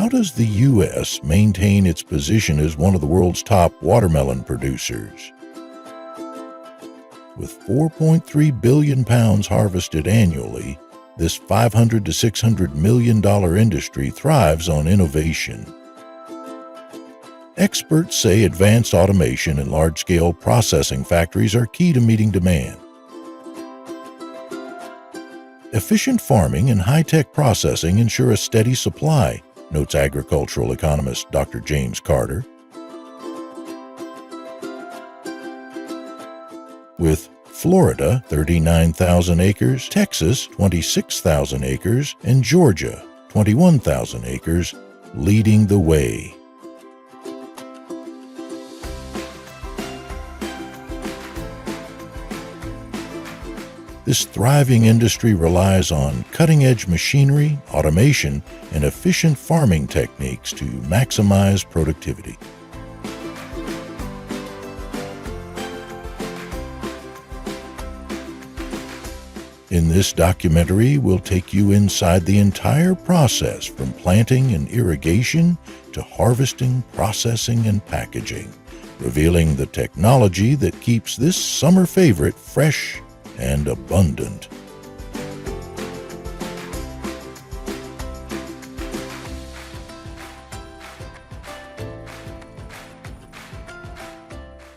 How does the U.S. maintain its position as one of the world's top watermelon producers? With 4.3 billion pounds harvested annually, this $500 to $600 million industry thrives on innovation. Experts say advanced automation and large-scale processing factories are key to meeting demand. Efficient farming and high-tech processing ensure a steady supply, notes agricultural economist Dr. James Carter. With Florida, 39,000 acres, Texas, 26,000 acres, and Georgia, 21,000 acres, leading the way. This thriving industry relies on cutting-edge machinery, automation, and efficient farming techniques to maximize productivity. In this documentary, we'll take you inside the entire process from planting and irrigation to harvesting, processing, and packaging, revealing the technology that keeps this summer favorite fresh and abundant.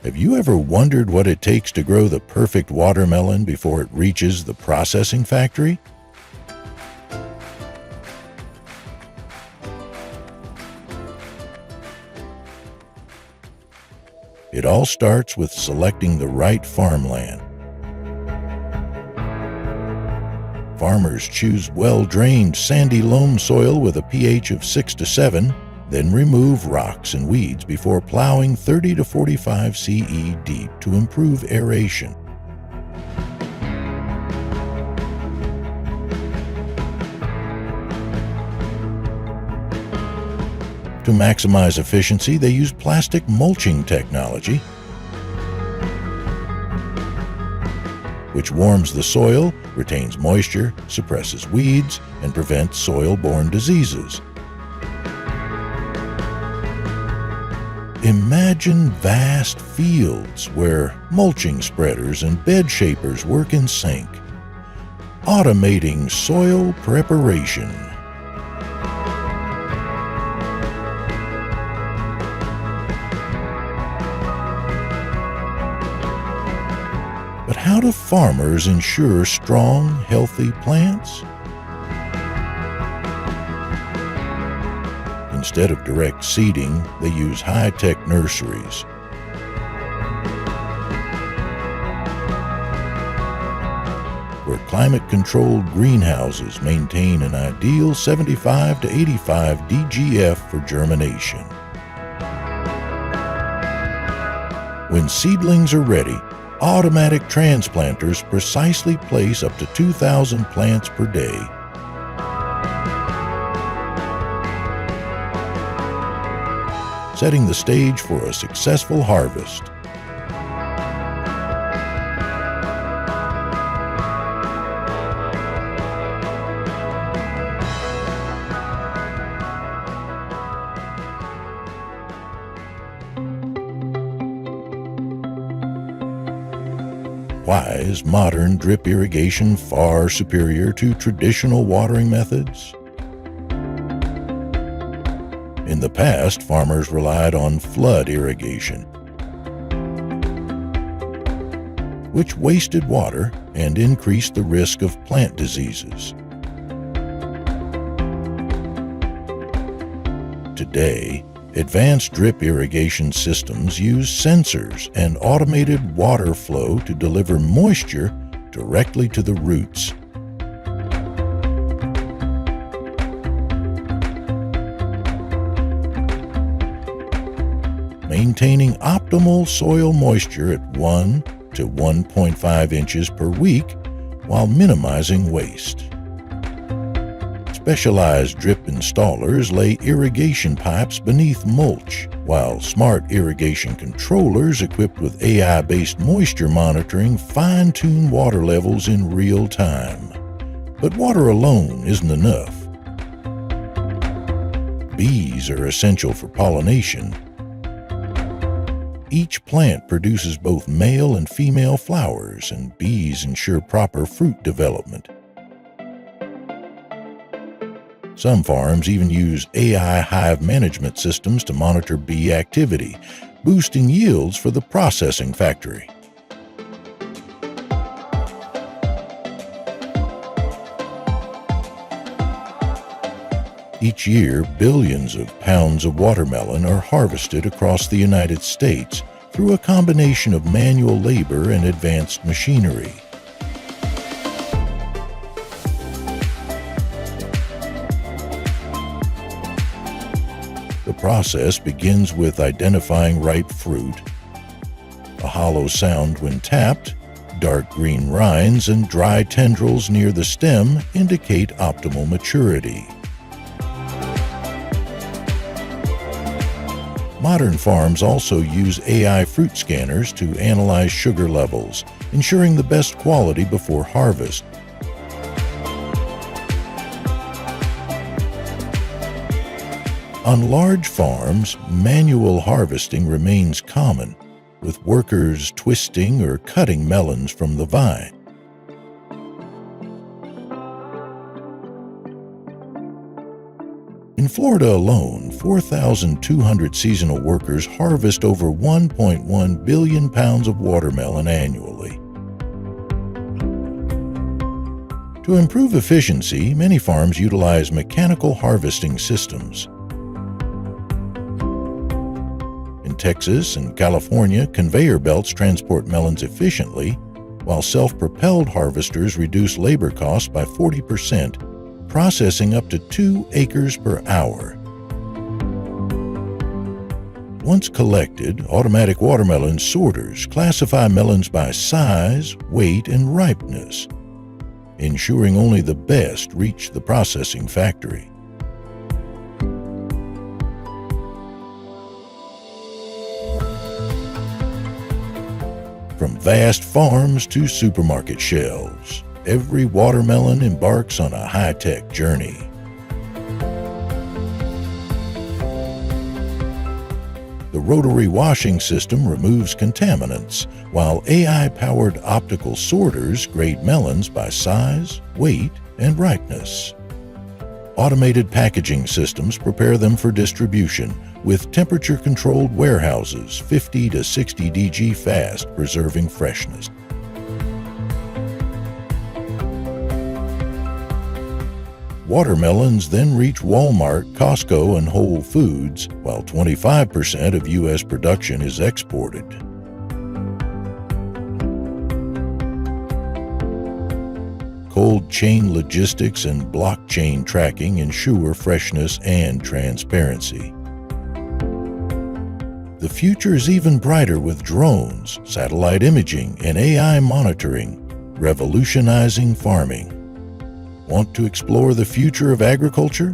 Have you ever wondered what it takes to grow the perfect watermelon before it reaches the processing factory? It all starts with selecting the right farmland. Farmers choose well-drained, sandy loam soil with a pH of 6 to 7, then remove rocks and weeds before plowing 30 to 45 CE deep to improve aeration. To maximize efficiency, they use plastic mulching technology, which warms the soil, retains moisture, suppresses weeds, and prevents soil-borne diseases. Imagine vast fields where mulching spreaders and bed shapers work in sync, automating soil preparation. But how do farmers ensure strong, healthy plants? Instead of direct seeding, they use high-tech nurseries. Where climate-controlled greenhouses maintain an ideal 75 to 85 DGF for germination. When seedlings are ready, automatic transplanters precisely place up to 2,000 plants per day. Setting the stage for a successful harvest. Why is modern drip irrigation far superior to traditional watering methods? In the past, farmers relied on flood irrigation, which wasted water and increased the risk of plant diseases. Today, advanced drip irrigation systems use sensors and automated water flow to deliver moisture directly to the roots. Maintaining optimal soil moisture at 1 to 1.5 inches per week while minimizing waste. Specialized drip installers lay irrigation pipes beneath mulch, while smart irrigation controllers equipped with AI-based moisture monitoring fine-tune water levels in real time. But water alone isn't enough. bees are essential for pollination. Each plant produces both male and female flowers, and bees ensure proper fruit development. Some farms even use AI hive management systems to monitor bee activity, boosting yields for the processing factory. Each year, billions of pounds of watermelon are harvested across the United States through a combination of manual labor and advanced machinery. The process begins with identifying ripe fruit, a hollow sound when tapped, dark green rinds and dry tendrils near the stem indicate optimal maturity. Modern farms also use AI fruit scanners to analyze sugar levels, ensuring the best quality before harvest. On large farms, manual harvesting remains common, with workers twisting or cutting melons from the vine. In Florida alone, 4,200 seasonal workers harvest over 1.1 billion pounds of watermelon annually. To improve efficiency, many farms utilize mechanical harvesting systems. In Texas and California, conveyor belts transport melons efficiently, while self-propelled harvesters reduce labor costs by 40%, processing up to 2 acres per hour. Once collected, automatic watermelon sorters classify melons by size, weight, and ripeness, ensuring only the best reach the processing factory. From vast farms to supermarket shelves, every watermelon embarks on a high-tech journey. The rotary washing system removes contaminants, while AI-powered optical sorters grade melons by size, weight, and ripeness. Automated packaging systems prepare them for distribution, with temperature-controlled warehouses 50 to 60 deg fast, preserving freshness. Watermelons then reach Walmart, Costco, and Whole Foods, while 25% of U.S. production is exported. Cold chain logistics and blockchain tracking ensure freshness and transparency. The future is even brighter with drones, satellite imaging, and AI monitoring, revolutionizing farming. Want to explore the future of agriculture?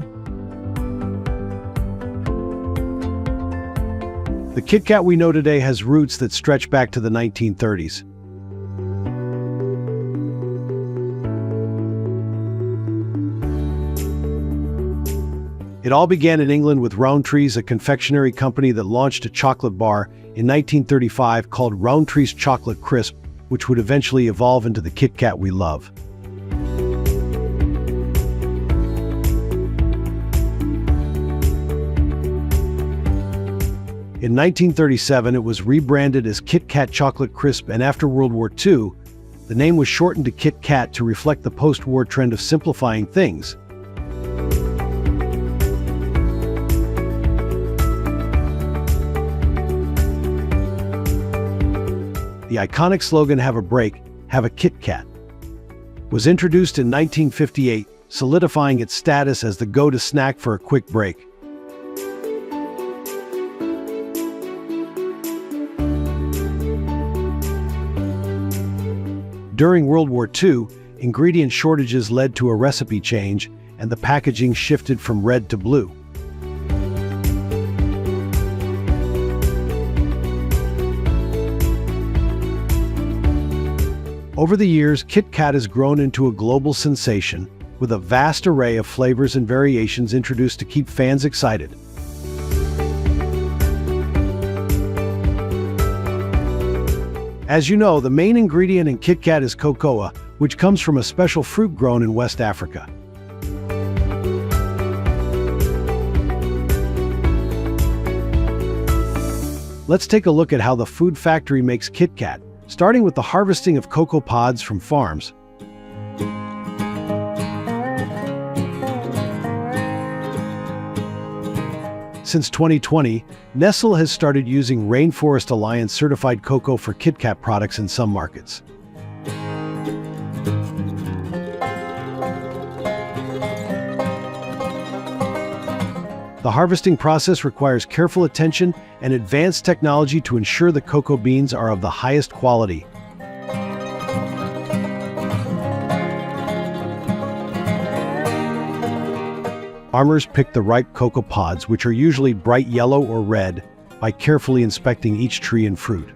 The Kit Kat we know today has roots that stretch back to the 1930s. It all began in England with Rowntree's, a confectionery company that launched a chocolate bar in 1935 called Rowntree's Chocolate Crisp, which would eventually evolve into the Kit Kat we love. In 1937, it was rebranded as Kit Kat Chocolate Crisp, and after World War II, the name was shortened to Kit Kat to reflect the post-war trend of simplifying things. The iconic slogan, "Have a break, have a Kit Kat," was introduced in 1958, solidifying its status as the go-to snack for a quick break. During World War II, ingredient shortages led to a recipe change, and the packaging shifted from red to blue. Over the years, Kit Kat has grown into a global sensation, with a vast array of flavors and variations introduced to keep fans excited. As you know, the main ingredient in Kit Kat is cocoa, which comes from a special fruit grown in West Africa. Let's take a look at how the food factory makes Kit Kat, starting with the harvesting of cocoa pods from farms. Since 2020, Nestle has started using Rainforest Alliance certified cocoa for Kit Kat products in some markets. The harvesting process requires careful attention and advanced technology to ensure the cocoa beans are of the highest quality. Farmers pick the ripe cocoa pods, which are usually bright yellow or red, by carefully inspecting each tree and fruit.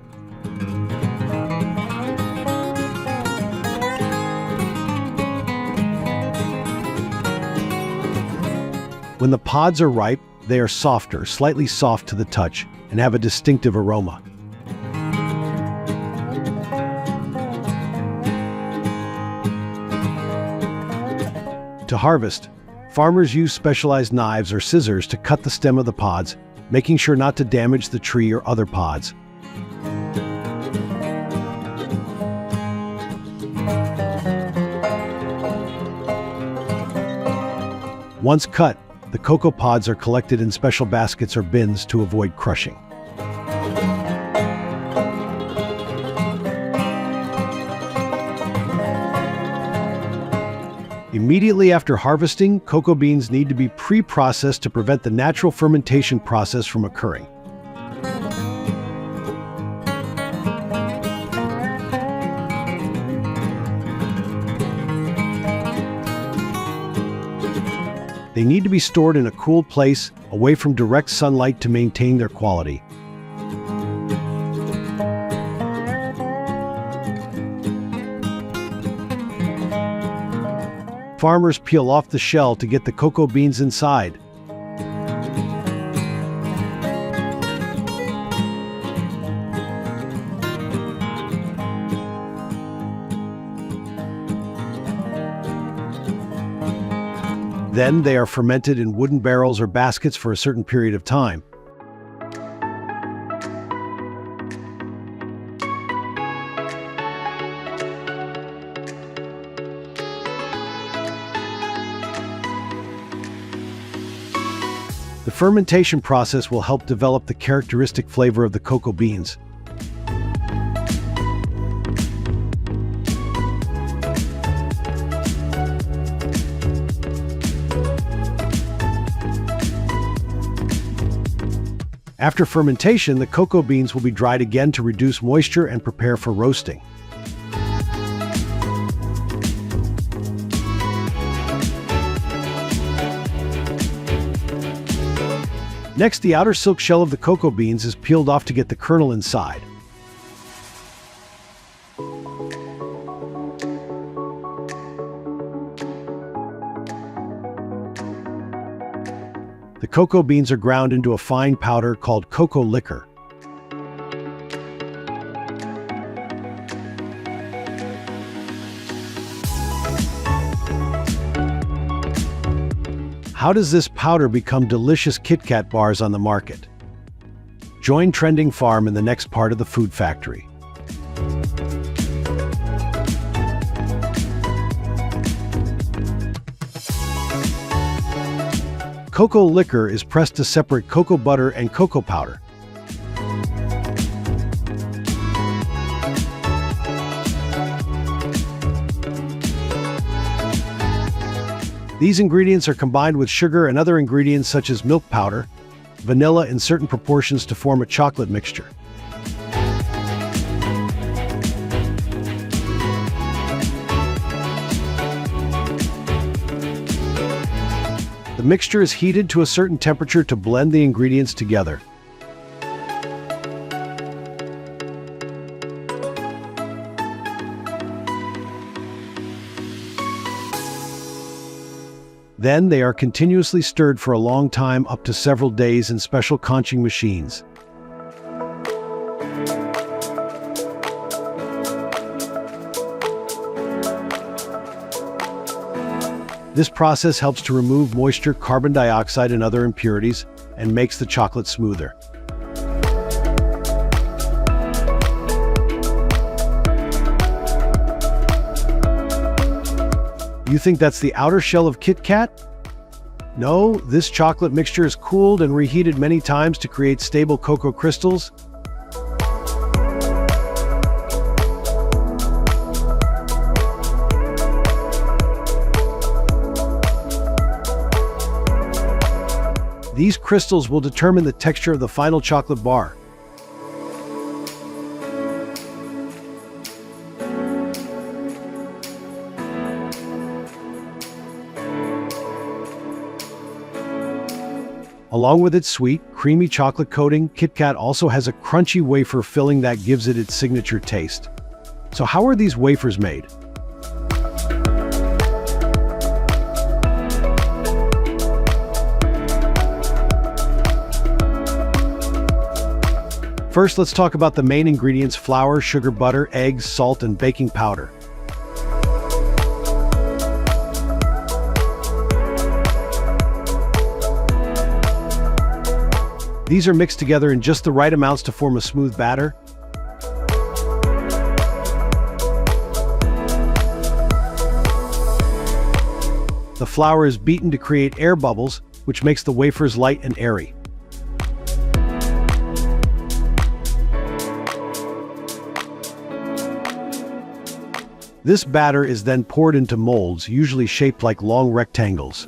When the pods are ripe, they are softer, slightly soft to the touch, and have a distinctive aroma. To harvest, farmers use specialized knives or scissors to cut the stem of the pods, making sure not to damage the tree or other pods. Once cut, the cocoa pods are collected in special baskets or bins to avoid crushing. Immediately after harvesting, cocoa beans need to be pre-processed to prevent the natural fermentation process from occurring. They need to be stored in a cool place, away from direct sunlight to maintain their quality. Farmers peel off the shell to get the cocoa beans inside. Then they are fermented in wooden barrels or baskets for a certain period of time. The fermentation process will help develop the characteristic flavor of the cocoa beans. After fermentation, the cocoa beans will be dried again to reduce moisture and prepare for roasting. Next, the outer silk shell of the cocoa beans is peeled off to get the kernel inside. The cocoa beans are ground into a fine powder called cocoa liquor. How does this powder become delicious Kit Kat bars on the market? Join Trending Farm in the next part of the Food Factory. Cocoa liquor is pressed to separate cocoa butter and cocoa powder. These ingredients are combined with sugar and other ingredients such as milk powder, vanilla in certain proportions to form a chocolate mixture. The mixture is heated to a certain temperature to blend the ingredients together. Then they are continuously stirred for a long time, up to several days, in special conching machines. This process helps to remove moisture, carbon dioxide, and other impurities, and makes the chocolate smoother. You think that's the outer shell of Kit Kat? No, this chocolate mixture is cooled and reheated many times to create stable cocoa crystals. These crystals will determine the texture of the final chocolate bar. Along with its sweet, creamy chocolate coating, Kit Kat also has a crunchy wafer filling that gives it its signature taste. So how are these wafers made? First, let's talk about the main ingredients: flour, sugar, butter, eggs, salt, and baking powder. These are mixed together in just the right amounts to form a smooth batter. The flour is beaten to create air bubbles, which makes the wafers light and airy. This batter is then poured into molds, usually shaped like long rectangles.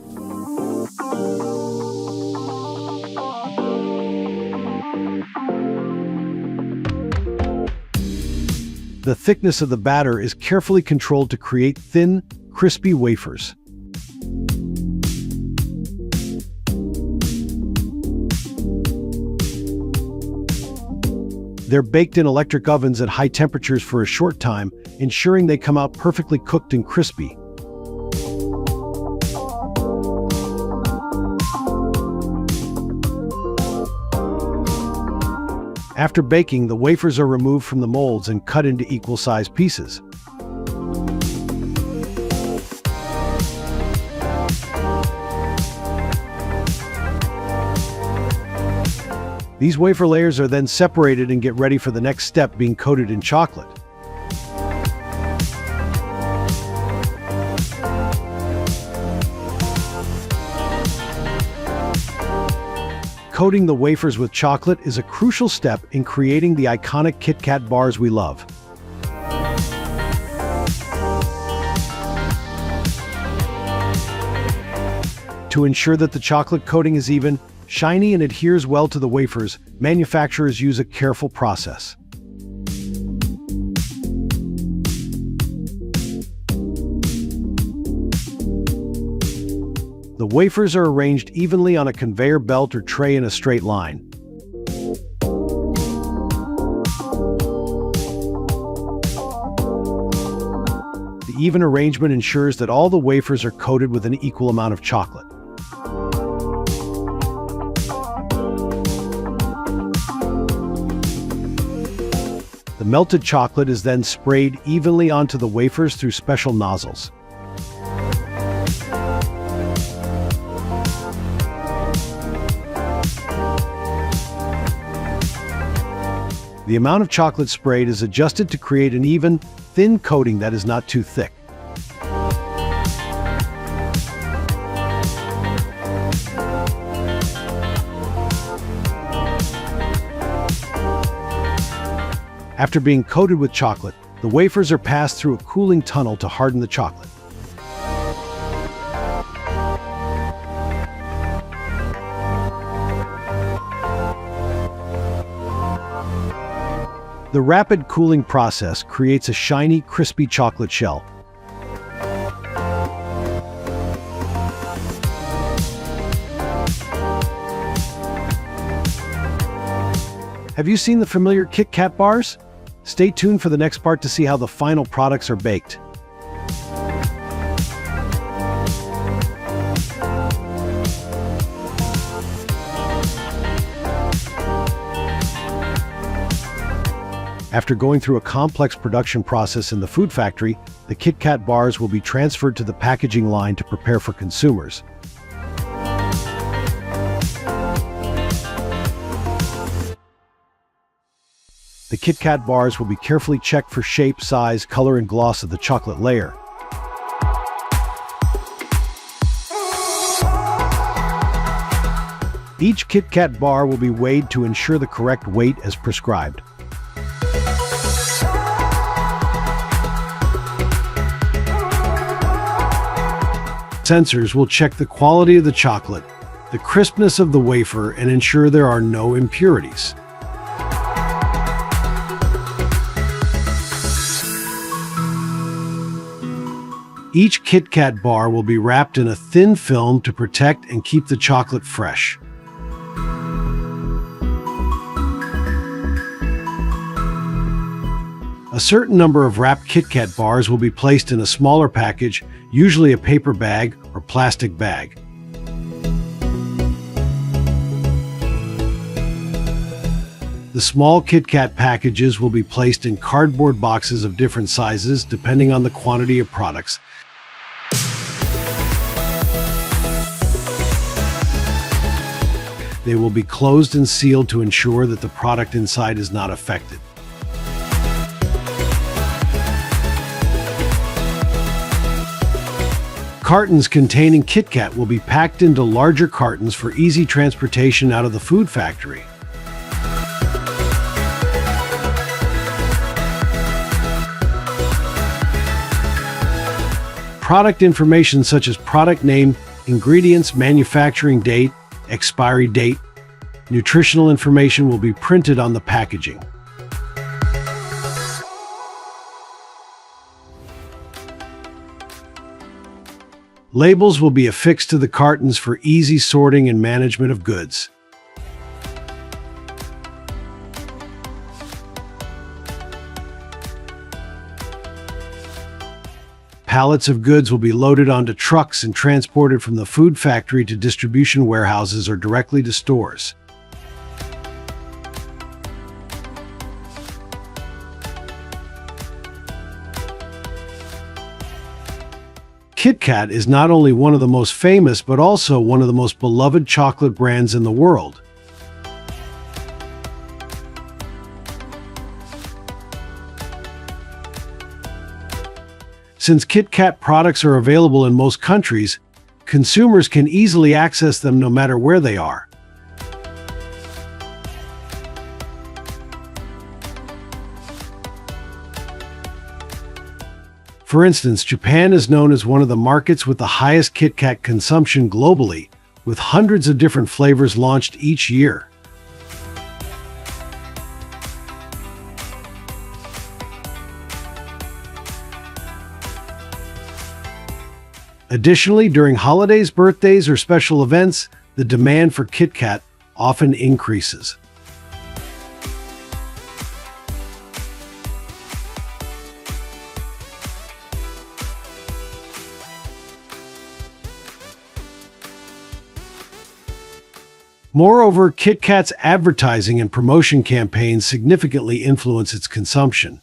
The thickness of the batter is carefully controlled to create thin, crispy wafers. They're baked in electric ovens at high temperatures for a short time, ensuring they come out perfectly cooked and crispy. After baking, the wafers are removed from the molds and cut into equal-sized pieces. These wafer layers are then separated and get ready for the next step, being coated in chocolate. Coating the wafers with chocolate is a crucial step in creating the iconic Kit Kat bars we love. To ensure that the chocolate coating is even, shiny, and adheres well to the wafers, manufacturers use a careful process. The wafers are arranged evenly on a conveyor belt or tray in a straight line. The even arrangement ensures that all the wafers are coated with an equal amount of chocolate. The melted chocolate is then sprayed evenly onto the wafers through special nozzles. The amount of chocolate sprayed is adjusted to create an even, thin coating that is not too thick. After being coated with chocolate, the wafers are passed through a cooling tunnel to harden the chocolate. The rapid cooling process creates a shiny, crispy chocolate shell. Have you seen the familiar Kit Kat bars? Stay tuned for the next part to see how the final products are baked. After going through a complex production process in the food factory, the Kit Kat bars will be transferred to the packaging line to prepare for consumers. The Kit Kat bars will be carefully checked for shape, size, color, and gloss of the chocolate layer. Each Kit Kat bar will be weighed to ensure the correct weight as prescribed. Sensors will check the quality of the chocolate, the crispness of the wafer, and ensure there are no impurities. Each Kit Kat bar will be wrapped in a thin film to protect and keep the chocolate fresh. A certain number of wrapped Kit Kat bars will be placed in a smaller package, usually a paper bag or plastic bag. The small Kit Kat packages will be placed in cardboard boxes of different sizes depending on the quantity of products. They will be closed and sealed to ensure that the product inside is not affected. Cartons containing Kit Kat will be packed into larger cartons for easy transportation out of the food factory. Product information such as product name, ingredients, manufacturing date, expiry date, nutritional information will be printed on the packaging. Labels will be affixed to the cartons for easy sorting and management of goods. Pallets of goods will be loaded onto trucks and transported from the food factory to distribution warehouses or directly to stores. Kit Kat is not only one of the most famous but also one of the most beloved chocolate brands in the world. Since Kit Kat products are available in most countries, consumers can easily access them no matter where they are. For instance, Japan is known as one of the markets with the highest Kit Kat consumption globally, with hundreds of different flavors launched each year. Additionally, during holidays, birthdays, or special events, the demand for Kit Kat often increases. Moreover, Kit Kat's advertising and promotion campaigns significantly influence its consumption.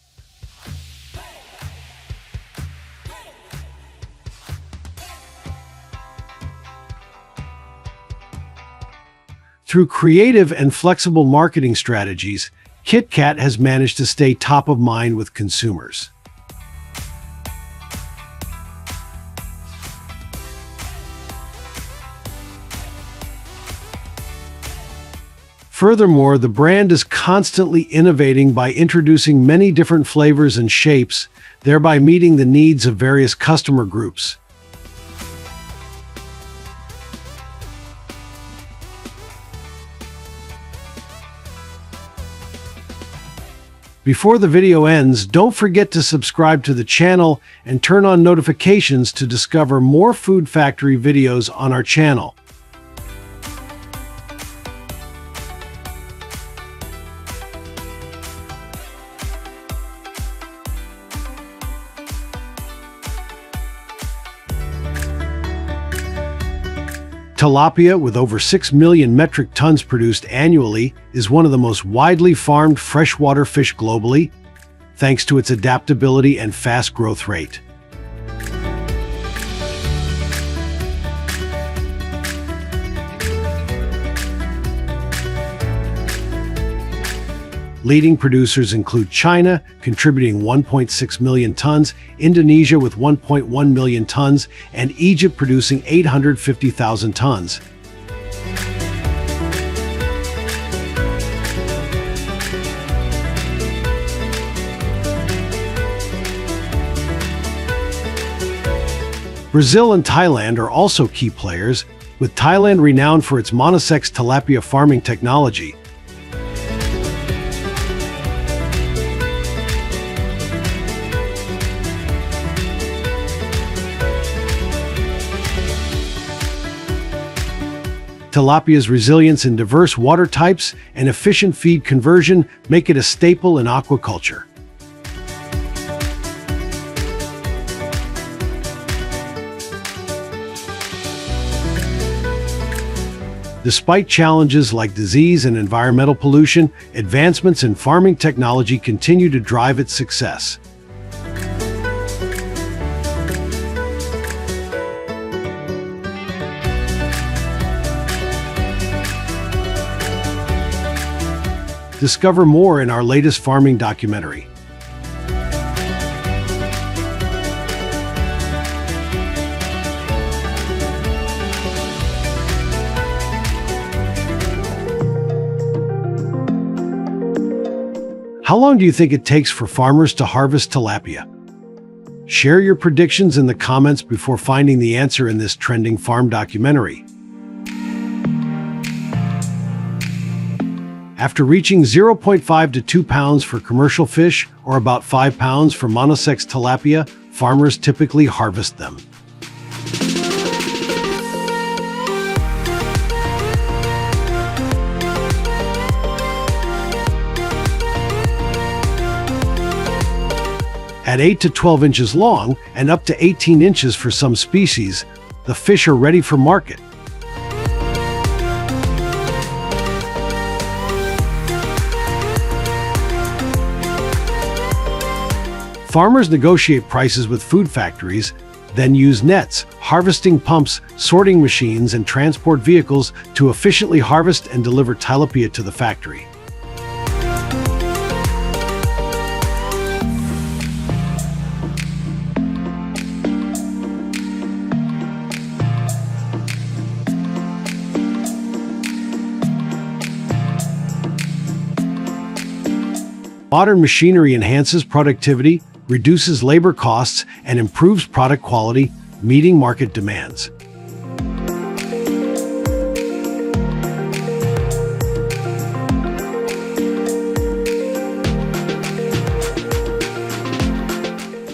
Through creative and flexible marketing strategies, Kit Kat has managed to stay top of mind with consumers. Furthermore, the brand is constantly innovating by introducing many different flavors and shapes, thereby meeting the needs of various customer groups. Before the video ends, don't forget to subscribe to the channel and turn on notifications to discover more Food Factory videos on our channel. Tilapia, with over 6 million metric tons produced annually, is one of the most widely farmed freshwater fish globally, thanks to its adaptability and fast growth rate. Leading producers include China, contributing 1.6 million tons, Indonesia with 1.1 million tons, and Egypt producing 850,000 tons. Brazil and Thailand are also key players, with Thailand renowned for its monosex tilapia farming technology. Tilapia's resilience in diverse water types and efficient feed conversion make it a staple in aquaculture. Despite challenges like disease and environmental pollution, advancements in farming technology continue to drive its success. Discover more in our latest farming documentary. How long do you think it takes for farmers to harvest tilapia? Share your predictions in the comments before finding the answer in this Trending Farm documentary. After reaching 0.5 to 2 pounds for commercial fish, or about 5 pounds for monosex tilapia, farmers typically harvest them. At 8 to 12 inches long and up to 18 inches for some species, the fish are ready for market. Farmers negotiate prices with food factories, then use nets, harvesting pumps, sorting machines, and transport vehicles to efficiently harvest and deliver tilapia to the factory. Modern machinery enhances productivity, reduces labor costs, and improves product quality, meeting market demands.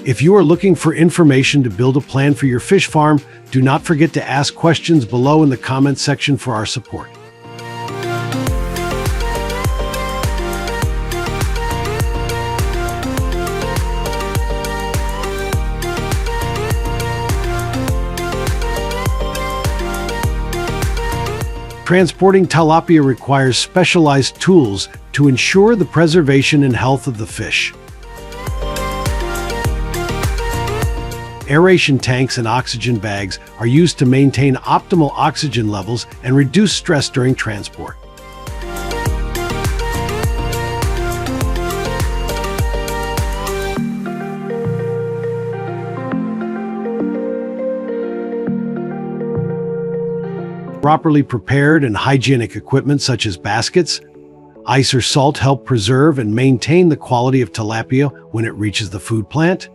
If you are looking for information to build a plan for your fish farm, do not forget to ask questions below in the comment section for our support. Transporting tilapia requires specialized tools to ensure the preservation and health of the fish. Aeration tanks and oxygen bags are used to maintain optimal oxygen levels and reduce stress during transport. Properly prepared and hygienic equipment such as baskets, ice or salt help preserve and maintain the quality of tilapia when it reaches the food plant.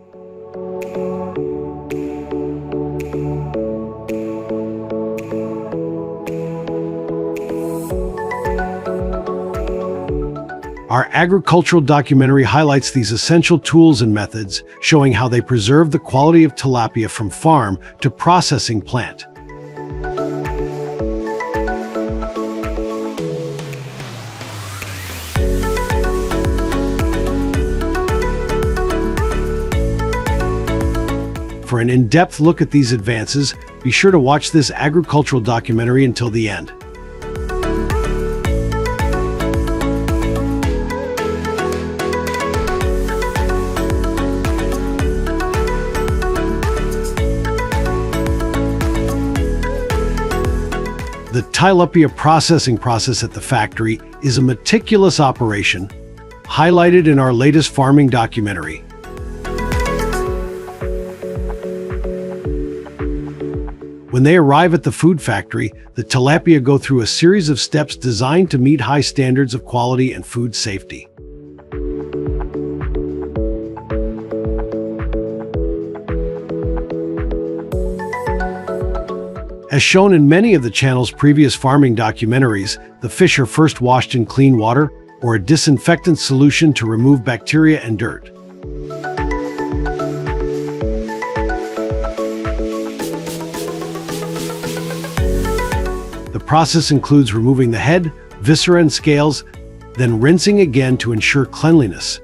Our agricultural documentary highlights these essential tools and methods, showing how they preserve the quality of tilapia from farm to processing plant. For an in-depth look at these advances, be sure to watch this agricultural documentary until the end. tilapia processing process at the factory is a meticulous operation, highlighted in our latest farming documentary. When they arrive at the food factory, the tilapia go through a series of steps designed to meet high standards of quality and food safety. As shown in many of the channel's previous farming documentaries, the fish are first washed in clean water or a disinfectant solution to remove bacteria and dirt. The process includes removing the head, viscera, and scales, then rinsing again to ensure cleanliness.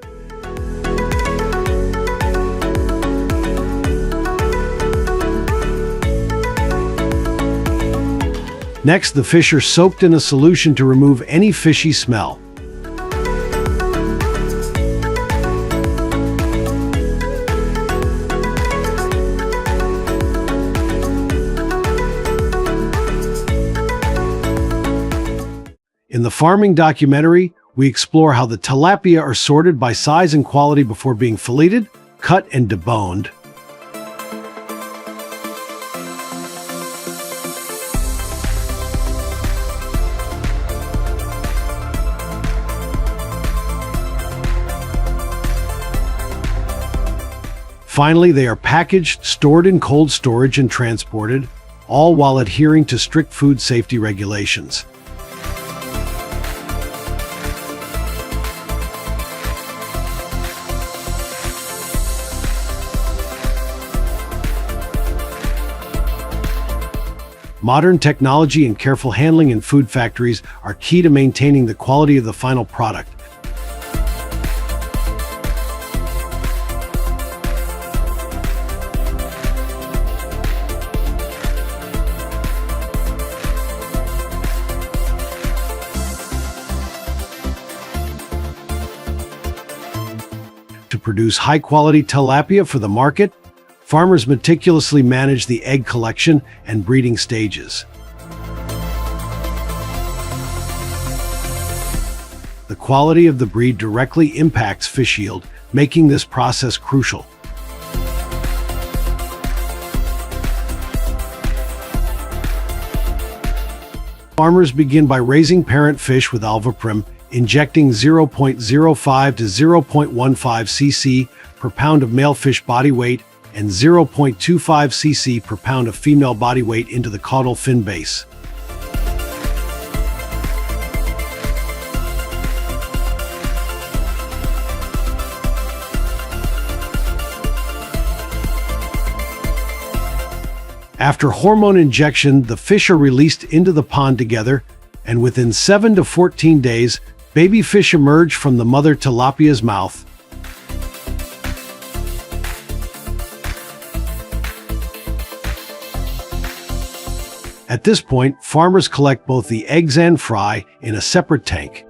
Next, the fish are soaked in a solution to remove any fishy smell. In the farming documentary, we explore how the tilapia are sorted by size and quality before being filleted, cut, and deboned. Finally, they are packaged, stored in cold storage, and transported, all while adhering to strict food safety regulations. Modern technology and careful handling in food factories are key to maintaining the quality of the final product. To produce high-quality tilapia for the market, farmers meticulously manage the egg collection and breeding stages. The quality of the breed directly impacts fish yield, making this process crucial. Farmers begin by raising parent fish with alvaprim, injecting 0.05 to 0.15 cc per pound of male fish body weight and 0.25 cc per pound of female body weight into the caudal fin base. After hormone injection, the fish are released into the pond together, and within 7 to 14 days, baby fish emerge from the mother tilapia's mouth. At this point, farmers collect both the eggs and fry in a separate tank.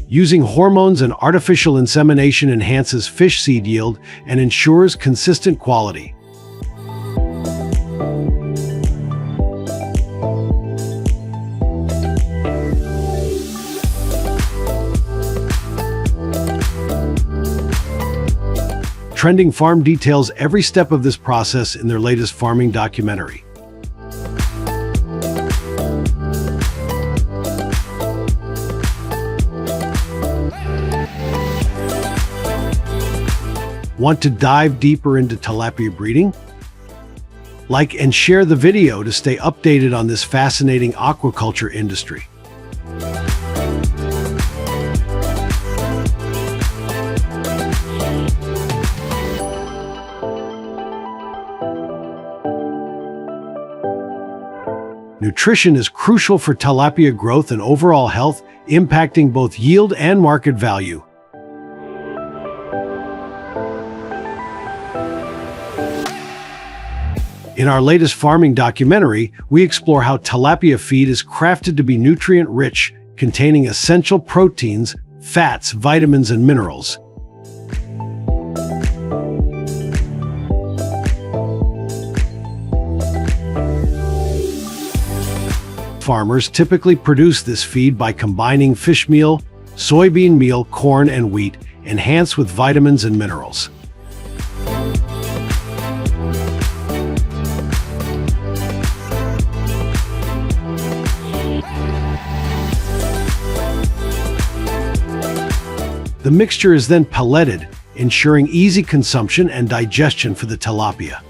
Using hormones and artificial insemination enhances fish seed yield and ensures consistent quality. Trending Farm details every step of this process in their latest farming documentary. Want to dive deeper into tilapia breeding? Like and share the video to stay updated on this fascinating aquaculture industry. Nutrition is crucial for tilapia growth and overall health, impacting both yield and market value. In our latest farming documentary, we explore how tilapia feed is crafted to be nutrient-rich, containing essential proteins, fats, vitamins, and minerals. farmers typically produce this feed by combining fish meal, soybean meal, corn, and wheat, enhanced with vitamins and minerals. The mixture is then pelleted, ensuring easy consumption and digestion for the tilapia.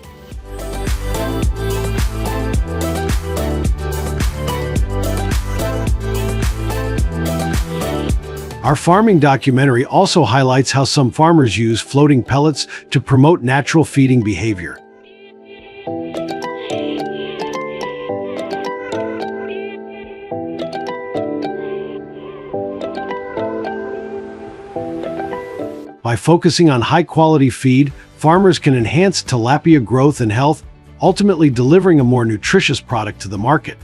Our farming documentary also highlights how some farmers use floating pellets to promote natural feeding behavior. By focusing on high-quality feed, farmers can enhance tilapia growth and health, ultimately delivering a more nutritious product to the market.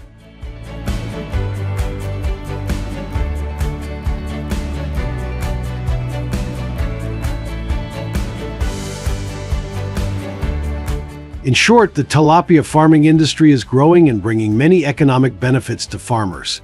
In short, the tilapia farming industry is growing and bringing many economic benefits to farmers.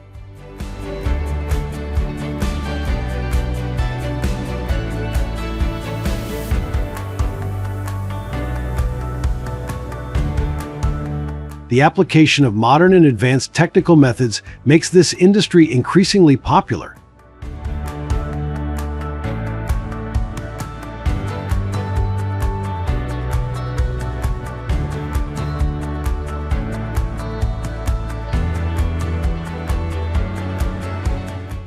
The application of modern and advanced technical methods makes this industry increasingly popular.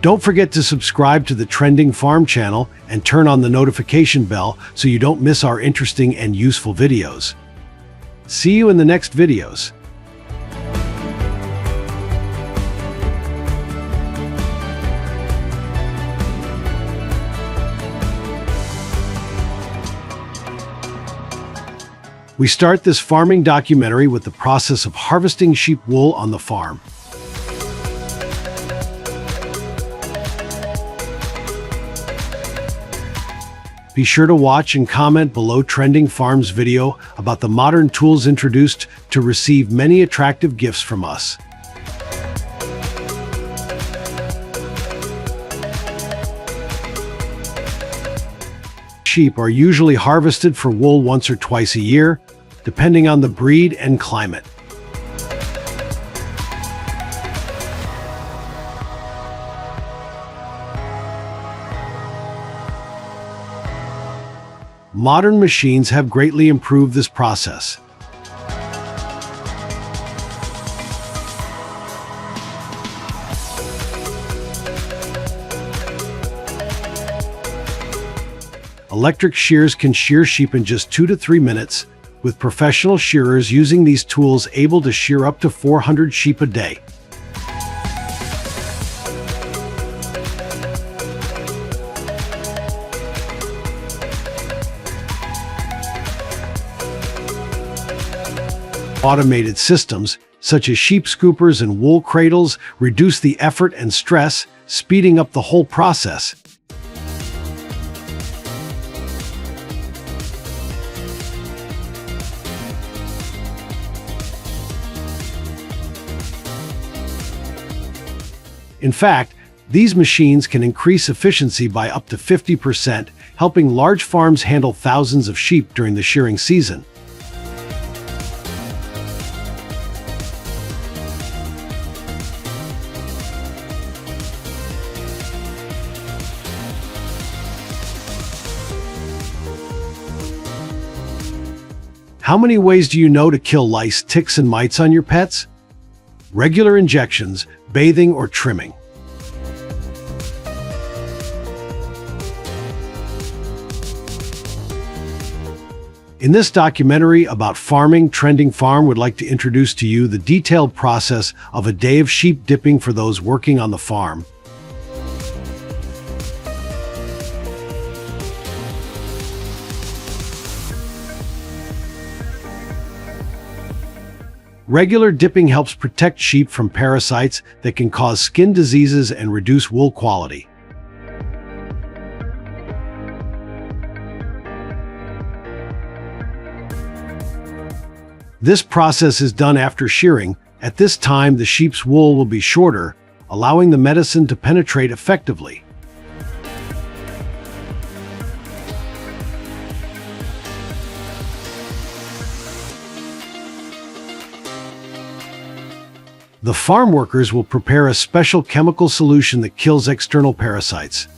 Don't forget to subscribe to the Trending Farm channel and turn on the notification bell so you don't miss our interesting and useful videos. See you in the next videos. We start this farming documentary with the process of harvesting sheep wool on the farm. Be sure to watch and comment below Trending Farm's video about the modern tools introduced to receive many attractive gifts from us. Sheep are usually harvested for wool once or twice a year, depending on the breed and climate. Modern machines have greatly improved this process. Electric shears can shear sheep in just 2 to 3 minutes, with professional shearers using these tools able to shear up to 400 sheep a day. Automated systems, such as sheep scoopers and wool cradles, reduce the effort and stress, speeding up the whole process. In fact, these machines can increase efficiency by up to 50%, helping large farms handle thousands of sheep during the shearing season. How many ways do you know to kill lice, ticks, and mites on your pets? Regular injections, bathing, or trimming. In this documentary about farming, Trending Farm would like to introduce to you the detailed process of a day of sheep dipping for those working on the farm. Regular dipping helps protect sheep from parasites that can cause skin diseases and reduce wool quality. This process is done after shearing, At this time, the sheep's wool will be shorter, allowing the medicine to penetrate effectively. The farm workers will prepare a special chemical solution that kills external parasites.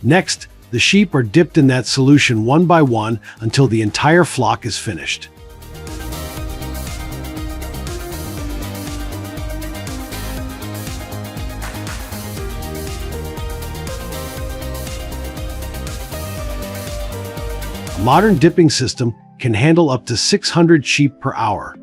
Next, the sheep are dipped in that solution one by one until the entire flock is finished. A modern dipping system can handle up to 600 sheep per hour.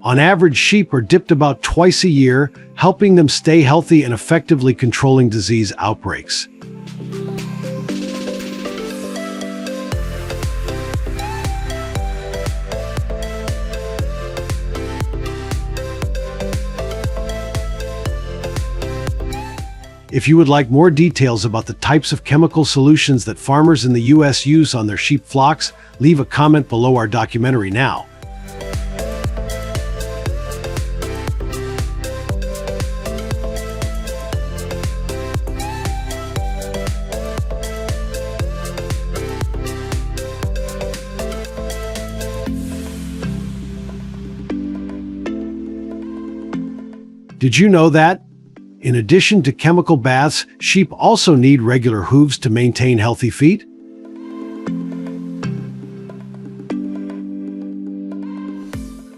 On average, sheep are dipped about twice a year, helping them stay healthy and effectively controlling disease outbreaks. If you would like more details about the types of chemical solutions that farmers in the U.S. use on their sheep flocks, leave a comment below our documentary now. Did you know that, in addition to chemical baths, sheep also need regular hooves to maintain healthy feet?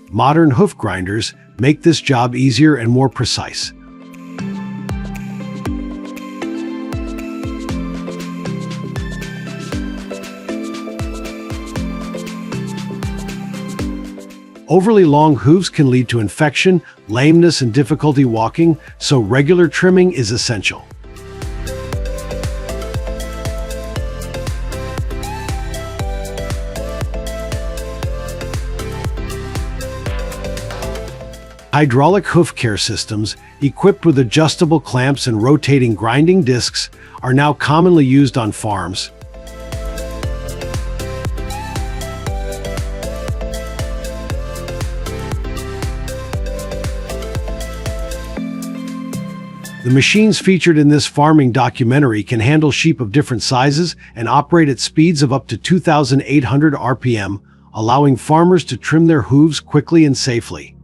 Modern hoof grinders make this job easier and more precise. Overly long hooves can lead to infection, lameness, and difficulty walking, so regular trimming is essential. Hydraulic hoof care systems, equipped with adjustable clamps and rotating grinding discs, are now commonly used on farms. The machines featured in this farming documentary can handle sheep of different sizes and operate at speeds of up to 2,800 RPM, allowing farmers to trim their hooves quickly and safely.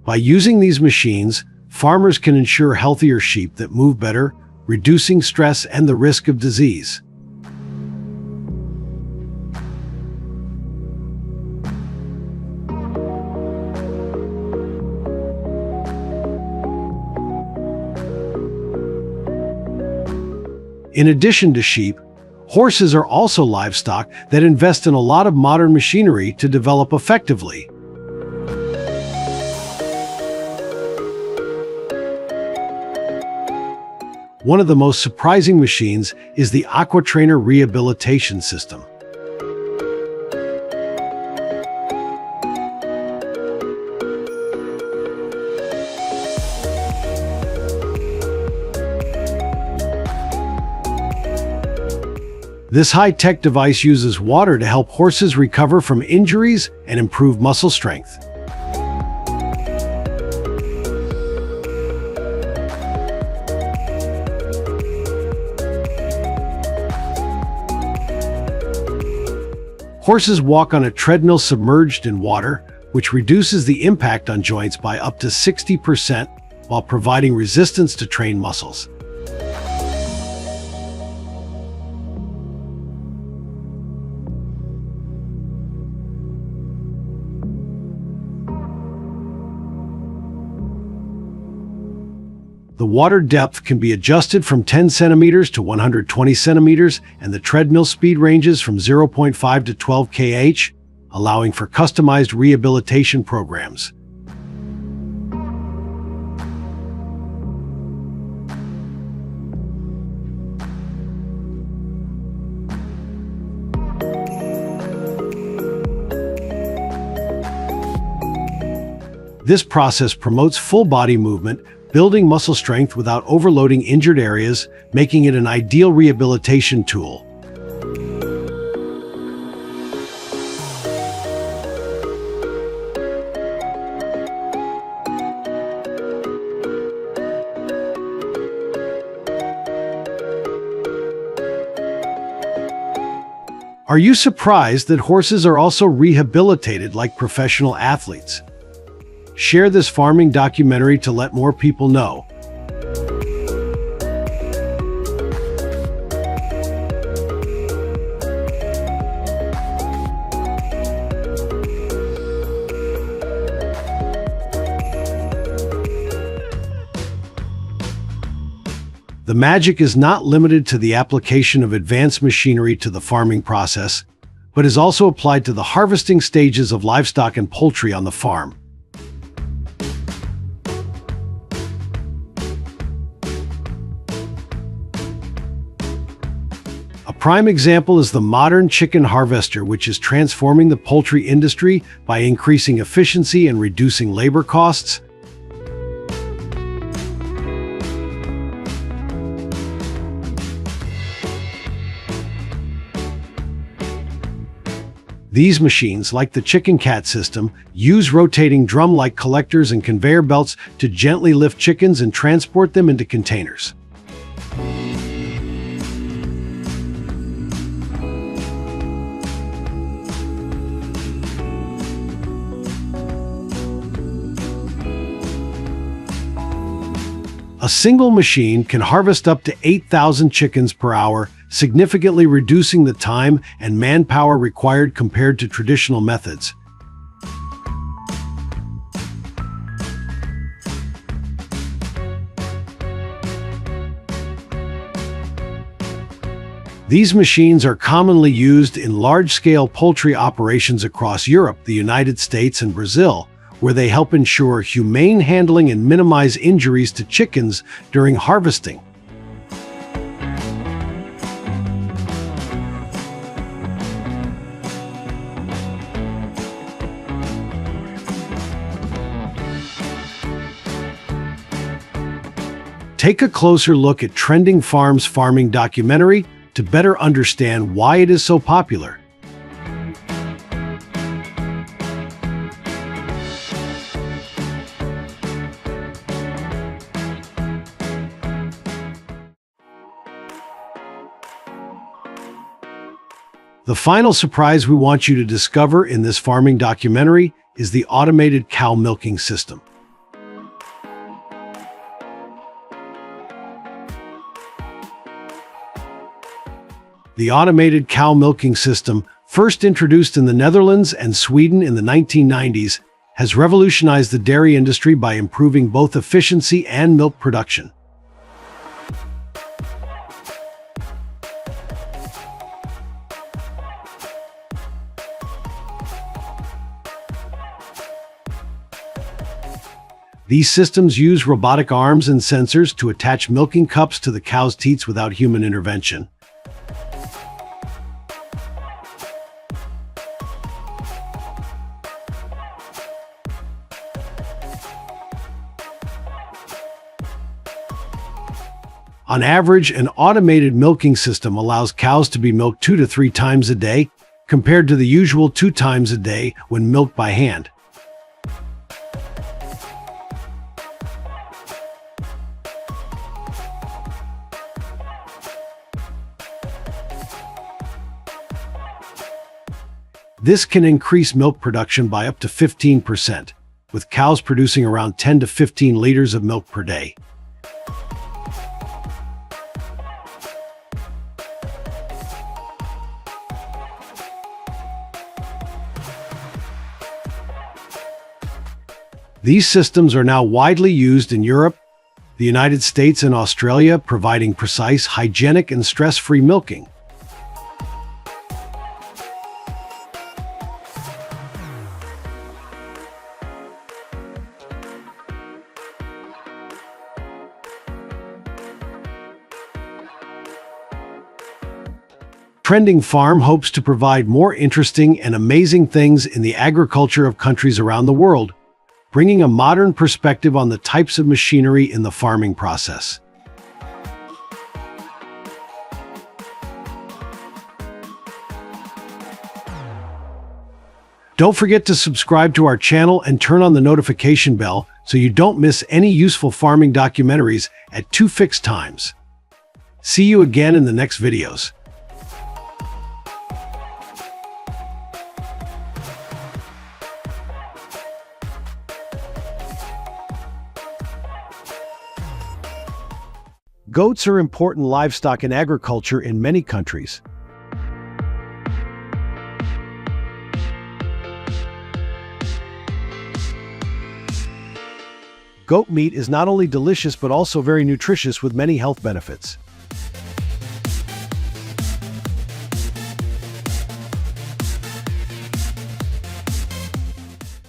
By using these machines, farmers can ensure healthier sheep that move better, reducing stress and the risk of disease. In addition to sheep, horses are also livestock that invest in a lot of modern machinery to develop effectively. One of the most surprising machines is the Aquatrainer rehabilitation system. This high-tech device uses water to help horses recover from injuries and improve muscle strength. Horses walk on a treadmill submerged in water, which reduces the impact on joints by up to 60% while providing resistance to trained muscles. The water depth can be adjusted from 10 centimeters to 120 centimeters, and the treadmill speed ranges from 0.5 to 12 kh, allowing for customized rehabilitation programs. This process promotes full body movement, building muscle strength without overloading injured areas, making it an ideal rehabilitation tool. Are you surprised that horses are also rehabilitated like professional athletes? Share this farming documentary to let more people know. The magic is not limited to the application of advanced machinery to the farming process, but is also applied to the harvesting stages of livestock and poultry on the farm. A prime example is the modern chicken harvester, which is transforming the poultry industry by increasing efficiency and reducing labor costs. These machines, like the chicken cat system, use rotating drum-like collectors and conveyor belts to gently lift chickens and transport them into containers. A single machine can harvest up to 8,000 chickens per hour, significantly reducing the time and manpower required compared to traditional methods. These machines are commonly used in large-scale poultry operations across Europe, the United States, and Brazil, where they help ensure humane handling and minimize injuries to chickens during harvesting. Take a closer look at Trending Farm's farming documentary to better understand why it is so popular. The final surprise we want you to discover in this farming documentary is the automated cow milking system. The automated cow milking system, first introduced in the Netherlands and Sweden in the 1990s, has revolutionized the dairy industry by improving both efficiency and milk production. These systems use robotic arms and sensors to attach milking cups to the cow's teats without human intervention. On average, an automated milking system allows cows to be milked 2 to 3 times a day, compared to the usual 2 times a day when milked by hand. This can increase milk production by up to 15%, with cows producing around 10 to 15 liters of milk per day. These systems are now widely used in Europe, the United States, and Australia, providing precise, hygienic, and stress-free milking. Trending Farm hopes to provide more interesting and amazing things in the agriculture of countries around the world, bringing a modern perspective on the types of machinery in the farming process. Don't forget to subscribe to our channel and turn on the notification bell so you don't miss any useful farming documentaries at 2 fixed times. See you again in the next videos. Goats are important livestock in agriculture in many countries. Goat meat is not only delicious but also very nutritious with many health benefits.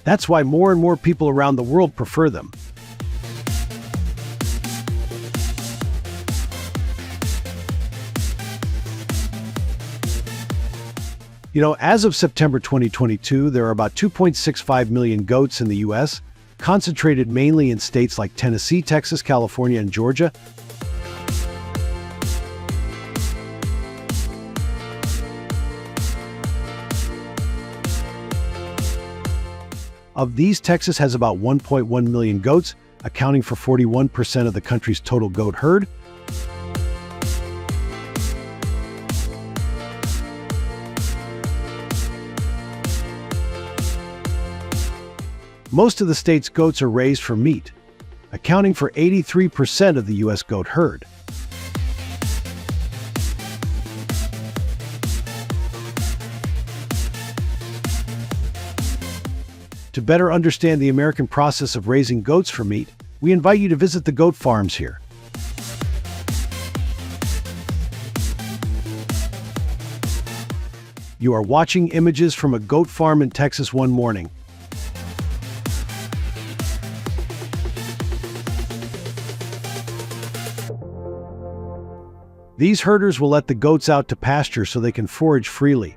That's why more and more people around the world prefer them. As of September 2022, there are about 2.65 million goats in the U.S., concentrated mainly in states like Tennessee, Texas, California, and Georgia. Of these, Texas has about 1.1 million goats, accounting for 41% of the country's total goat herd. Most of the state's goats are raised for meat, accounting for 83% of the U.S. goat herd. To better understand the American process of raising goats for meat, we invite you to visit the goat farms here. You are watching images from a goat farm in Texas one morning. These herders will let the goats out to pasture so they can forage freely.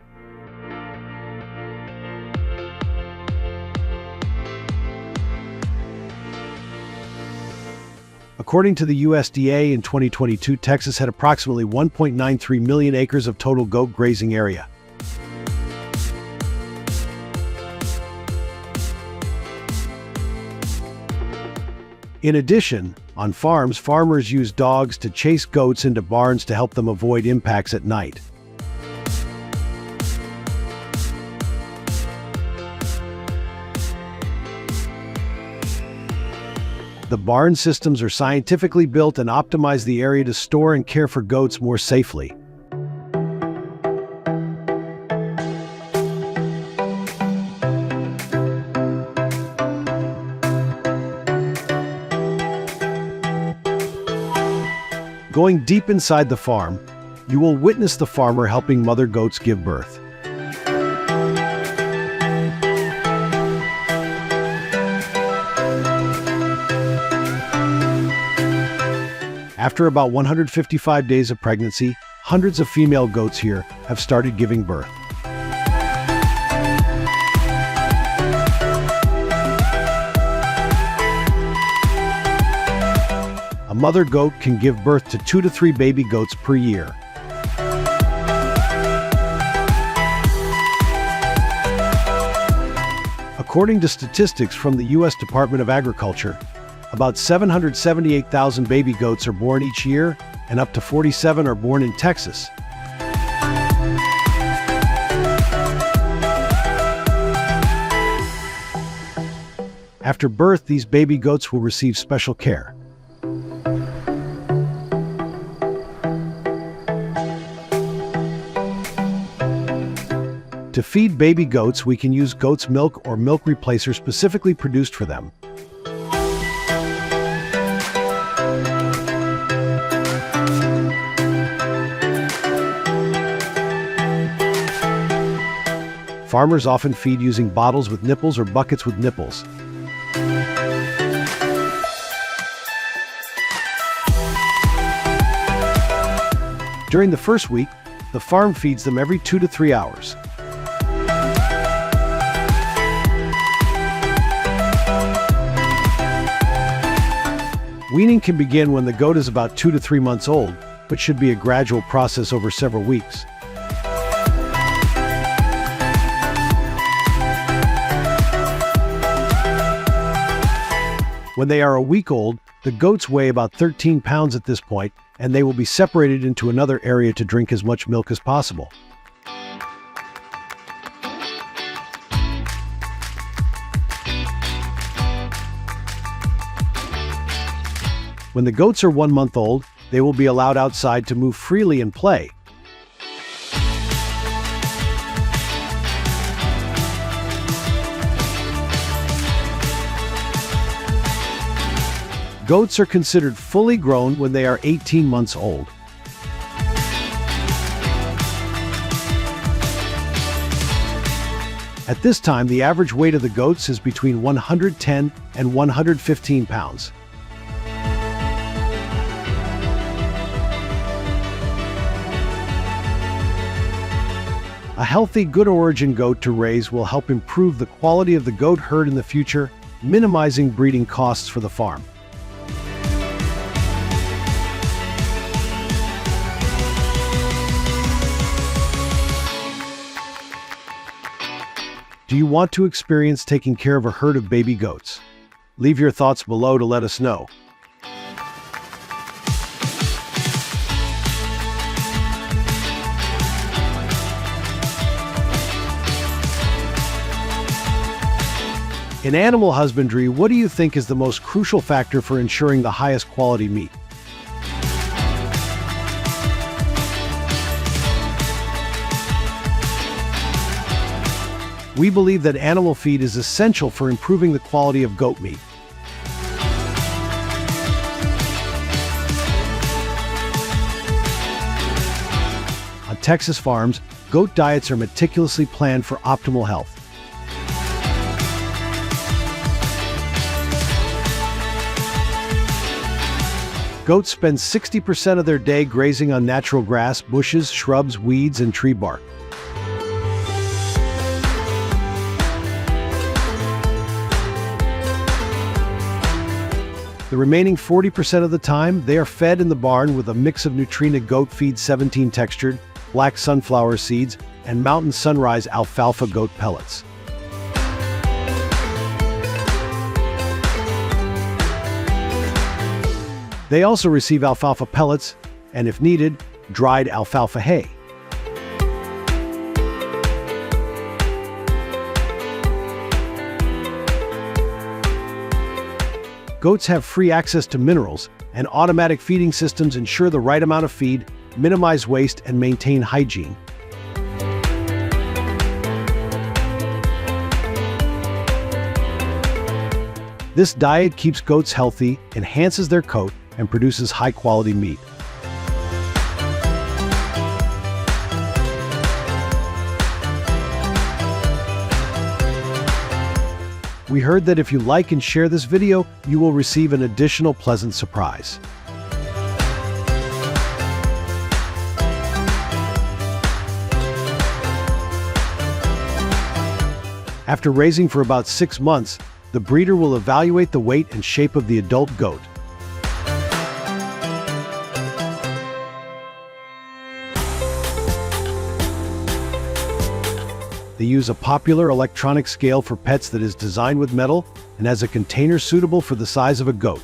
According to the USDA, in 2022, Texas had approximately 1.93 million acres of total goat grazing area. In addition, on farms, farmers use dogs to chase goats into barns to help them avoid impacts at night. The barn systems are scientifically built and optimize the area to store and care for goats more safely. Going deep inside the farm, you will witness the farmer helping mother goats give birth. After about 155 days of pregnancy, hundreds of female goats here have started giving birth. A mother goat can give birth to 2 to 3 baby goats per year. According to statistics from the U.S. Department of Agriculture, about 778,000 baby goats are born each year, and up to 47 are born in Texas. After birth, these baby goats will receive special care. To feed baby goats, we can use goat's milk or milk replacer specifically produced for them. Farmers often feed using bottles with nipples or buckets with nipples. During the first week, the farm feeds them every 2 to 3 hours. Weaning can begin when the goat is about 2 to 3 months old, but should be a gradual process over several weeks. When they are a week old, the goats weigh about 13 pounds at this point, and they will be separated into another area to drink as much milk as possible. When the goats are 1 month old, they will be allowed outside to move freely and play. Goats are considered fully grown when they are 18 months old. At this time, the average weight of the goats is between 110 and 115 pounds. A healthy, good origin goat to raise will help improve the quality of the goat herd in the future, minimizing breeding costs for the farm. Do you want to experience taking care of a herd of baby goats? Leave your thoughts below to let us know. In animal husbandry, what do you think is the most crucial factor for ensuring the highest quality meat? We believe that animal feed is essential for improving the quality of goat meat. On Texas farms, goat diets are meticulously planned for optimal health. Goats spend 60% of their day grazing on natural grass, bushes, shrubs, weeds, and tree bark. The remaining 40% of the time, they are fed in the barn with a mix of Nutrena Goat Feed 17 textured, black sunflower seeds, and Mountain Sunrise alfalfa goat pellets. They also receive alfalfa pellets, and if needed, dried alfalfa hay. Goats have free access to minerals, and automatic feeding systems ensure the right amount of feed, minimize waste, and maintain hygiene. This diet keeps goats healthy, enhances their coat, and produces high-quality meat. We heard that if you like and share this video, you will receive an additional pleasant surprise. After raising for about 6 months, the breeder will evaluate the weight and shape of the adult goat. They use a popular electronic scale for pets that is designed with metal and has a container suitable for the size of a goat.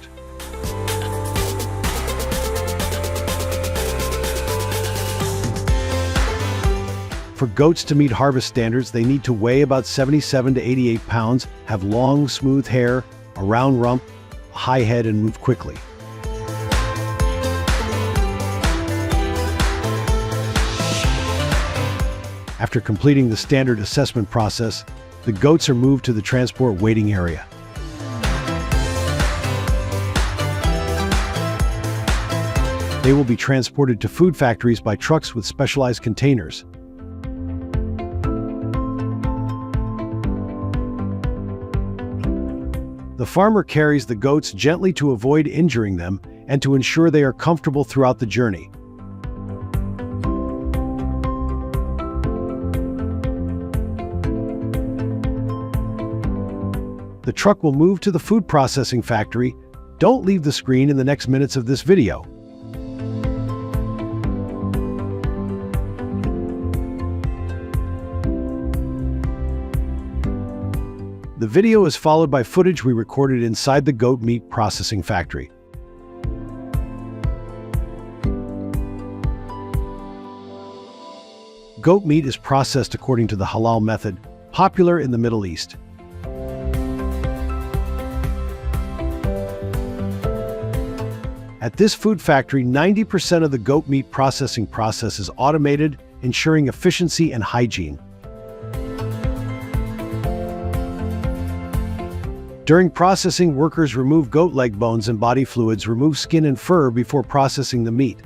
For goats to meet harvest standards, they need to weigh about 77 to 88 pounds, have long, smooth hair, a round rump, a high head, and move quickly. After completing the standard assessment process, the goats are moved to the transport waiting area. They will be transported to food factories by trucks with specialized containers. The farmer carries the goats gently to avoid injuring them and to ensure they are comfortable throughout the journey. The truck will move to the food processing factory, Don't leave the screen in the next minutes of this video. The video is followed by footage we recorded inside the goat meat processing factory. Goat meat is processed according to the halal method, popular in the Middle East. At this food factory, 90% of the goat meat processing process is automated, ensuring efficiency and hygiene. During processing, workers remove goat leg bones and body fluids, remove skin and fur before processing the meat.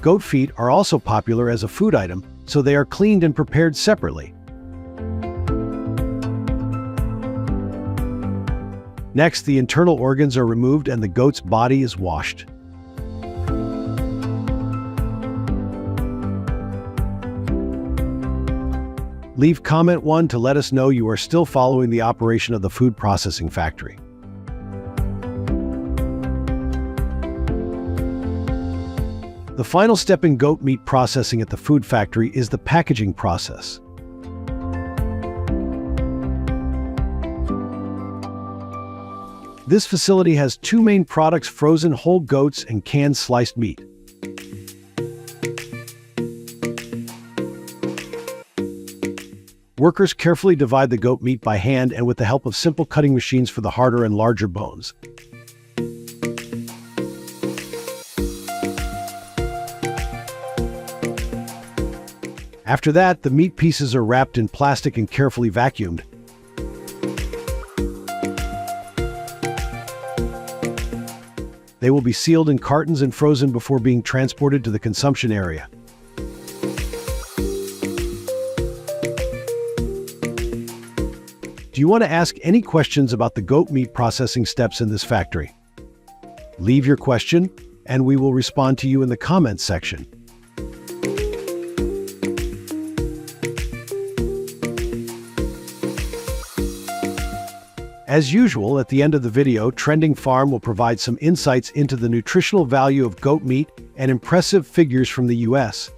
Goat feet are also popular as a food item, so they are cleaned and prepared separately. Next, the internal organs are removed and the goat's body is washed. Leave comment 1 to let us know you are still following the operation of the food processing factory. The final step in goat meat processing at the food factory is the packaging process. This facility has two main products: frozen whole goats and canned sliced meat. Workers carefully divide the goat meat by hand and with the help of simple cutting machines for the harder and larger bones. After that, the meat pieces are wrapped in plastic and carefully vacuumed. They will be sealed in cartons and frozen before being transported to the consumption area. Do you want to ask any questions about the goat meat processing steps in this factory? Leave your question, and we will respond to you in the comments section. As usual, at the end of the video, Trending Farm will provide some insights into the nutritional value of goat meat and impressive figures from the US.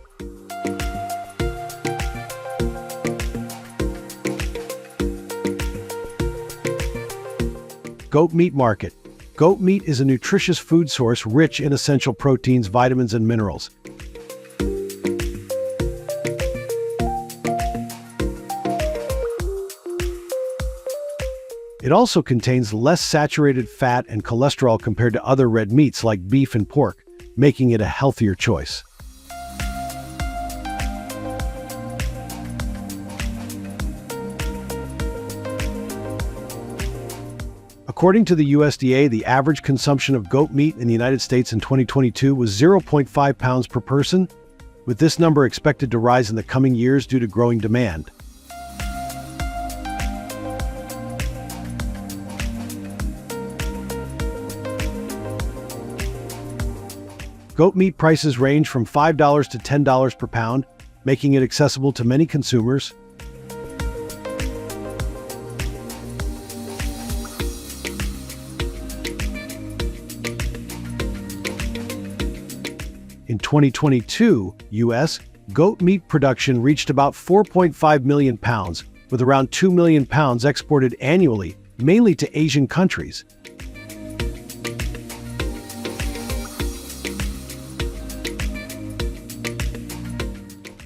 Goat meat market. Goat meat is a nutritious food source rich in essential proteins, vitamins, and minerals. It also contains less saturated fat and cholesterol compared to other red meats like beef and pork, making it a healthier choice. According to the USDA, the average consumption of goat meat in the United States in 2022 was 0.5 pounds per person, with this number expected to rise in the coming years due to growing demand. Goat meat prices range from $5 to $10 per pound, making it accessible to many consumers. In 2022, U.S. goat meat production reached about 4.5 million pounds, with around 2 million pounds exported annually, mainly to Asian countries.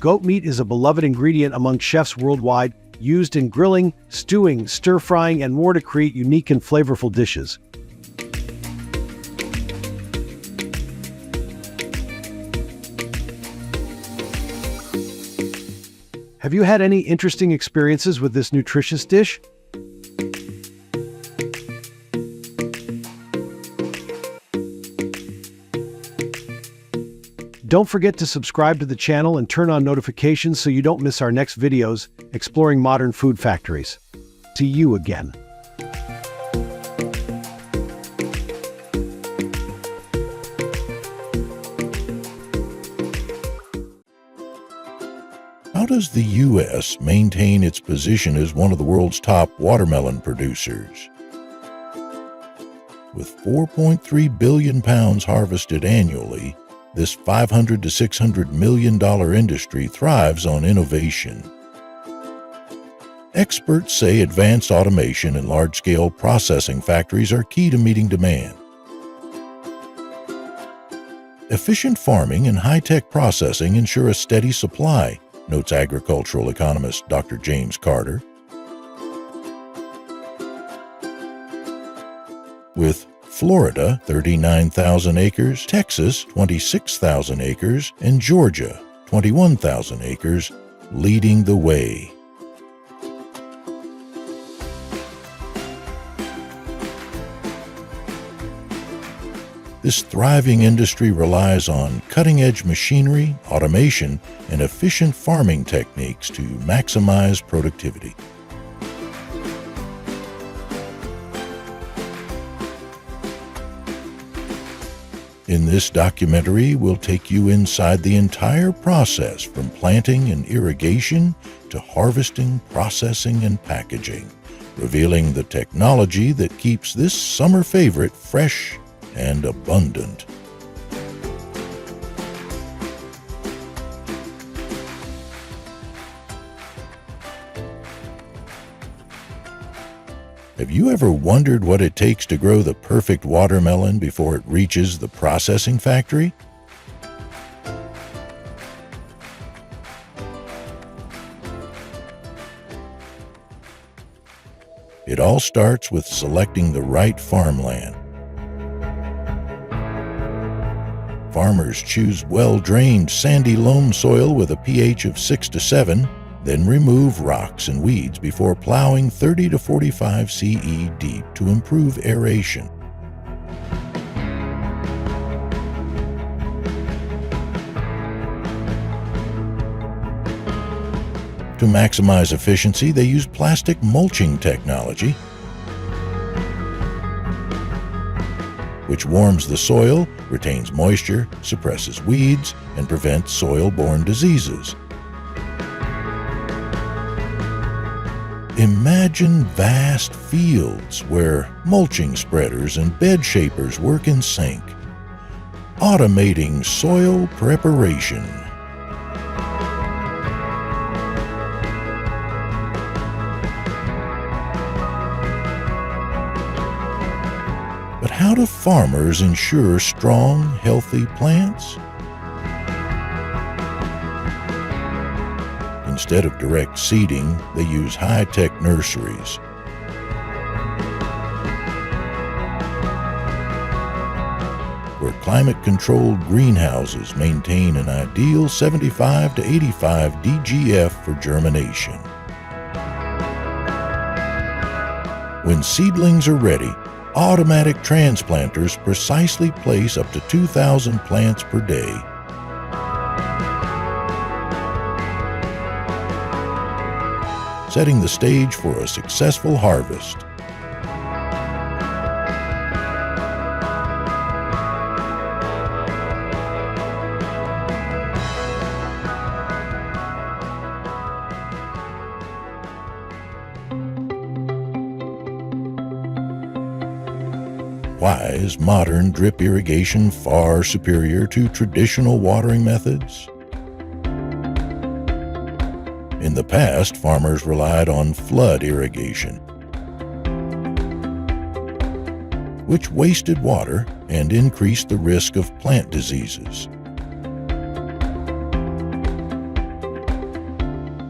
Goat meat is a beloved ingredient among chefs worldwide, used in grilling, stewing, stir-frying, and more to create unique and flavorful dishes. Have you had any interesting experiences with this nutritious dish? Don't forget to subscribe to the channel and turn on notifications so you don't miss our next videos exploring modern food factories. See you again. How does the U.S. maintain its position as one of the world's top watermelon producers? With 4.3 billion pounds harvested annually, this $500 to $600 million industry thrives on innovation. Experts say advanced automation and large-scale processing factories are key to meeting demand. Efficient farming and high-tech processing ensure a steady supply, notes agricultural economist Dr. James Carter. With Florida, 39,000 acres, Texas, 26,000 acres, and Georgia, 21,000 acres, leading the way. This thriving industry relies on cutting-edge machinery, automation, and efficient farming techniques to maximize productivity. In this documentary, we'll take you inside the entire process from planting and irrigation to harvesting, processing, and packaging, revealing the technology that keeps this summer favorite fresh and abundant. Have you ever wondered what it takes to grow the perfect watermelon before it reaches the processing factory? It all starts with selecting the right farmland. Farmers choose well-drained, sandy loam soil with a pH of 6 to 7, then remove rocks and weeds before plowing 30 to 45 CE deep to improve aeration. To maximize efficiency, they use plastic mulching technology, which warms the soil, retains moisture, suppresses weeds, and prevents soil-borne diseases. Imagine vast fields where mulching spreaders and bed shapers work in sync, automating soil preparation. But how do farmers ensure strong, healthy plants? Instead of direct seeding, they use high-tech nurseries. Where climate-controlled greenhouses maintain an ideal 75 to 85 DGF for germination. When seedlings are ready, automatic transplanters precisely place up to 2,000 plants per day. Setting the stage for a successful harvest. Why is modern drip irrigation far superior to traditional watering methods? In the past, farmers relied on flood irrigation, which wasted water and increased the risk of plant diseases.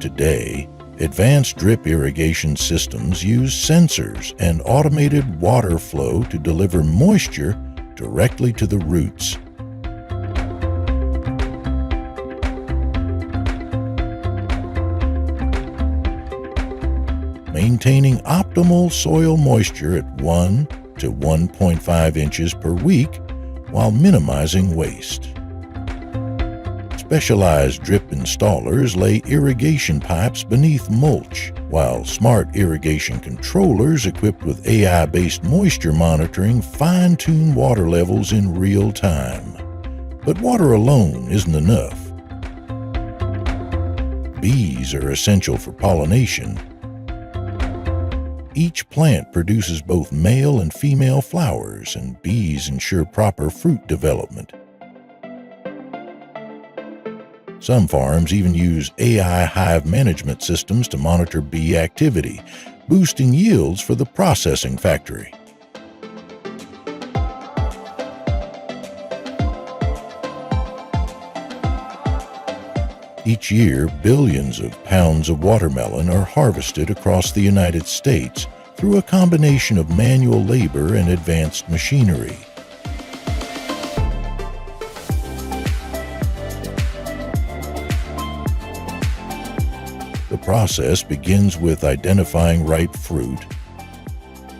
Today, advanced drip irrigation systems use sensors and automated water flow to deliver moisture directly to the roots. Maintaining optimal soil moisture at 1 to 1.5 inches per week while minimizing waste. Specialized drip installers lay irrigation pipes beneath mulch, while smart irrigation controllers equipped with AI-based moisture monitoring fine-tune water levels in real time. But water alone isn't enough. Bees are essential for pollination. Each plant produces both male and female flowers, and bees ensure proper fruit development. Some farms even use AI hive management systems to monitor bee activity, boosting yields for the processing factory. Each year, billions of pounds of watermelon are harvested across the United States through a combination of manual labor and advanced machinery. The process begins with identifying ripe fruit,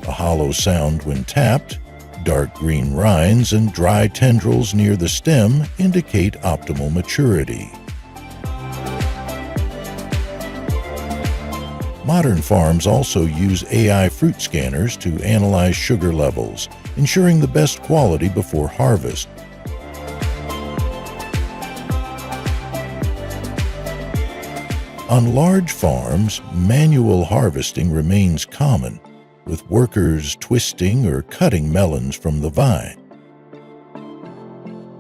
a hollow sound when tapped, dark green rinds and dry tendrils near the stem indicate optimal maturity. Modern farms also use AI fruit scanners to analyze sugar levels, ensuring the best quality before harvest. On large farms, manual harvesting remains common, with workers twisting or cutting melons from the vine.